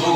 2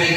3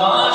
5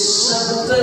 70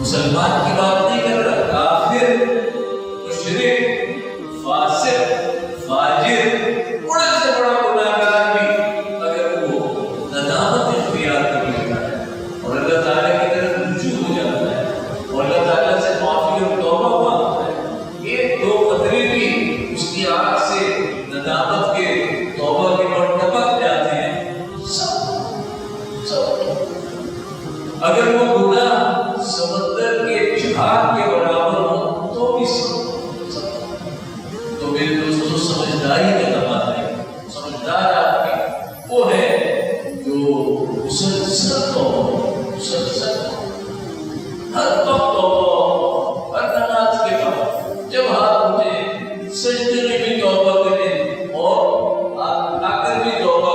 مسلمان کی بات نہیں کر رہا، کافر، مشرک، فاسق، فاجر، بڑے سے بڑا گناہگار بھی اگر وہ ندامت اختیار کر لیتا ہے اور اللہ تعالیٰ کی طرف رجوع ہو جاتا ہے اور اللہ تعالیٰ سے معافی اور توبہ مانگتا ہے، ایک دو قطرے بھی اس کی آنکھ سے ندامت کے، توبہ کے اور ٹپک جاتے ہیں، سب اگر وہ گناہ سمندر کے جھاگ کے برابر ہو تو بھی تو میرے دوستوں سمجھداری کا نماز ہے، سمجھدار آدمی وہ ہے جو مسلسل ہر وقت ہر نماز کے بعد جب ہاتھ اٹھے سجدے میں بھی توبہ کرے اور آ کر بھی توبہ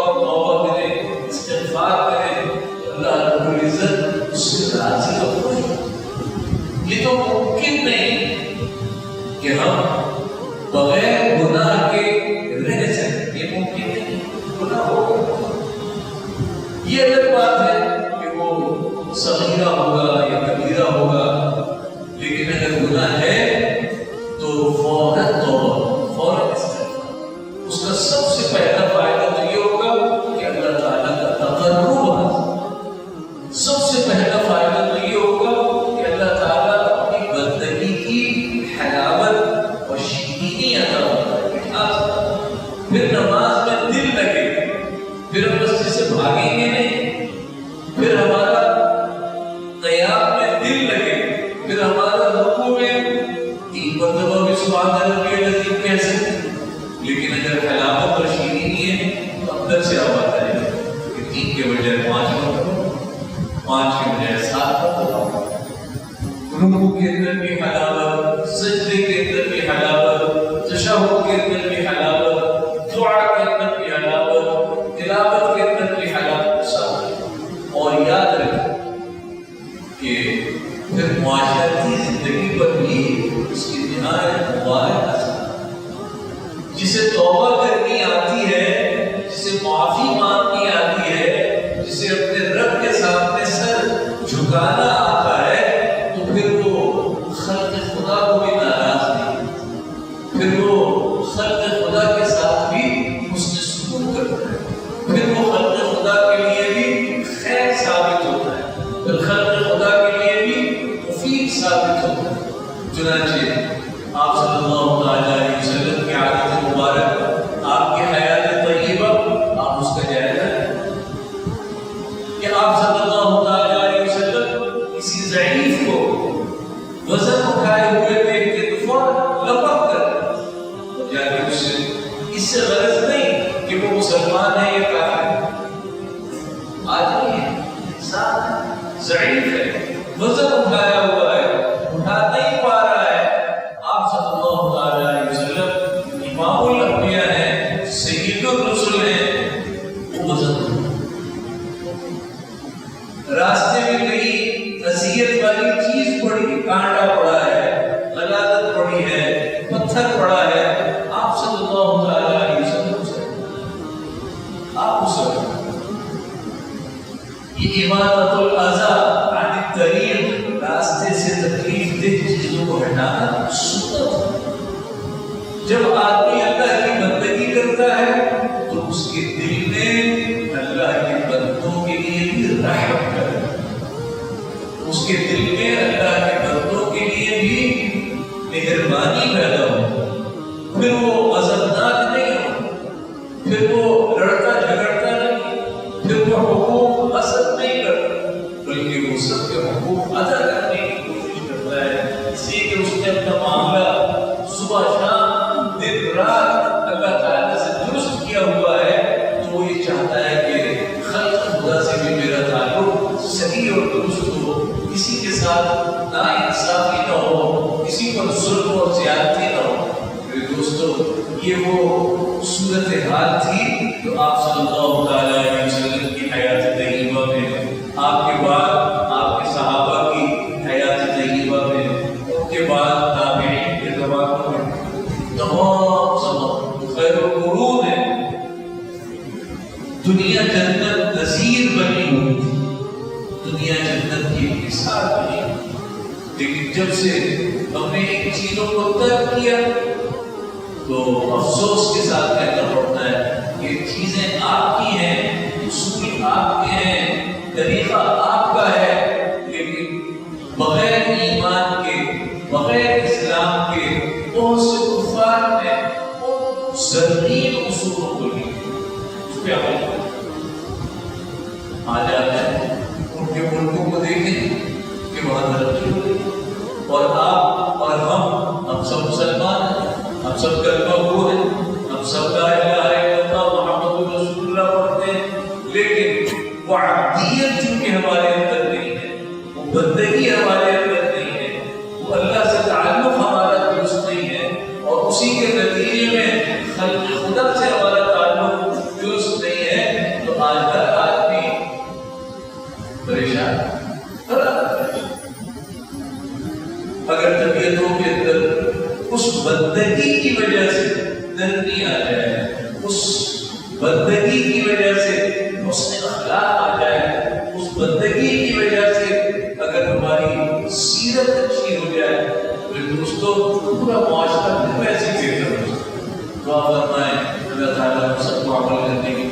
کرے، استغفار کرے، اللہ رب العزت اس سے راضی ہو جائے۔ یہ تو ممکن نہیں کہ ہم بغیر گناہ کے رہ سکتے، یہ ممکن نہیں، گناہ ہوگا۔ یہ الگ بات ہے کہ وہ صغیرہ ہوگا یا کبیرہ ہوگا، لیکن اگر گناہ ہے تو فوراً توبہ، فوراً استغفار۔ اس کا سب سے پہلا فائدہ تو یہ ہوگا کہ اللہ تعالیٰ کا تقرب حاصل، سب سے پہلا فائدہ تو یہ ہوگا کہ اللہ تعالیٰ اپنی بندگی کی حلاوت اور شیرینی عطا ہوگا۔ پھر نماز میں دل لگے، پھر ہم مسجد سے بھاگیں گے نہیں، پھر ہمارا قیام میں دل لگے، پھر ہمارا رکوع میں 3 مرتبہ بھی سبحان اللہ العظیم کہہ سکتے ہیں، لیکن اگر حلاوت اور شیرینی ہے تو اندر سے آواز آئے گی کہ 3 کے بجائے 5 مرتبہ، 5 کے بجائے 7 مرتبہ۔ رکوع کے اندر بھی حلاوت، سجدے کے اندر بھی حلاوت، تشہد کے اندر بھی حلاوت، دعا کے اندر بھی حلاوت، تلاوت کے اندر بھی حلاوت، سب۔ اور یاد رکھیں کہ پھر معاشرتی زندگی پر بھی اس کی نہایت مبارک اثر، جسے توبہ کرنی آتی ہے، جسے معافی مانگنی آتی ہے، جسے اپنے رب کے سامنے سر جھکانا آتا ہے، تو پھر وہ خلق خدا کو بھی ناراض نہیں، پھر وہ خلق خدا کے ساتھ بھی حسن سلوک کرتا ہے، پھر وہ خلق خدا کے لیے بھی خیر ثابت ہوتا ہے، پھر خلق خدا کے لیے بھی مفید ثابت ہوتا ہے۔ چنانچہ آپ صلی اللہ علیہ وسلم کی عادت مبارک، آپ کی حیات طیبہ، آپ اس کا جائزہ لیں کہ آپ صلی اللہ علیہ وسلم کسی ضعیف کو وزن اٹھائے ہوئے دیکھتے تو فوراً لپک کر جا کے اس سے غرض نہیں کہ وہ مسلمان ہے یا کافر ہے، آدمی ہے، انسان ہے، ضعیف ہے، وزن اٹھایا ہوا ہے، اٹھا نہیں پا رہا ہے، آپ صلی اللہ علیہ وسلم امام الانبیاء ہیں، سید الرسل ہیں، وہ وزن راستے میں کہیں اذیت والی چیز پڑی، کانٹا پڑا ہے، غلاظت پڑی ہے، پتھر پڑا ہے، آپ صلی اللہ علیہ وسلم سے آپ اسے یہ اماطۃ الاذی عن الطریق، راستے سے تکلیف دہ چیزوں کو ہٹانا سنت۔ جب آدمی اللہ کی بندگی کرتا ہے تو اس کے دل میں اللہ کے بندوں کے لیے بھی رحمت کرتا ہے، اس کے دل میں اللہ کے بندوں کے لیے بھی مہربانی پیدا ہو، پھر وہ غضبناک نہیں ہو، پھر وہ لڑتا جھگڑتا نہیں، پھر وہ حقوق حسد نہیں کرتا، بلکہ وہ سب کے حقوق ادا کرنے کی کوشش کرتا ہے، اس لیے کہ اس نے اپنا معاملہ صبح شام دن رات اللہ تعالیٰ سے درست کیا ہوا ہے، تو وہ یہ چاہتا ہے کہ خلق خدا سے بھی میرا تعلق صحیح اور درست ہو، کسی کے ساتھ ناانصافی نہ ہو، کسی پر ظلم اور زیادتی نہ ہو۔ میرے دوستو، یہ وہ صورتحال تھی جو آپ صلی اللہ علیہ وسلم کی حیات طیبہ میں، آپ کے بعد آپ کے صحابہ کی حیات طیبہ میں، ان کے بعد تابعین کے زمانوں میں، تمام زمان خیر القرون ہے، دنیا جنت نظیر بنی ہوئی تھی، دنیا جنت کی مثال بنی ہوئی، لیکن جب سے ہم نے ان چیزوں کو ترک کیا تو افسوس کے ساتھ کہنا پڑتا ہے کہ چیزیں آپ کی ہیں، اصول آپ کے ہیں، طریقہ آپ کا ہے، لیکن بغیر ایمان کے، بغیر اسلام کے بہت سے کفار نے ان زرعی اصولوں کو لی اس پہ عمل کیا۔ آ جاتے ہیں ان کے ملکوں کو دیکھیں کہ وہاں ترقی ہو گئی، اور آپ اور ہم سب مسلمان ہیں، ہم سب کلمہ گو ہیں، ہم سب لا الہ الا اللہ محمد رسول اللہ پڑھتے ہیں، لیکن وہ عبدیت چونکہ ہمارے اندر نہیں ہے، وہ بندگی ہمارے اندر نہیں ہے، وہ اللہ سے تعلق ہمارا درست نہیں ہے، اور اسی کے نتیجے میں خلق خدا سے ہمارا تعلق درست نہیں ہے، تو آج ہر آدمی پریشان اگر طبیعتوں کے اندر اس بندگی کی وجہ سے نرمی آ جائے، اس بندگی کی وجہ سے حسن اخلاق آ جائے، اس بندگی کی وجہ سے اگر ہماری سیرت اچھی ہو جائے تو دوستوں پورا معاشرہ پھر ویسے بہتر ہو جائے۔ دعا فرمائیں اللہ تعالیٰ ہم سب کو عمل کرنے کی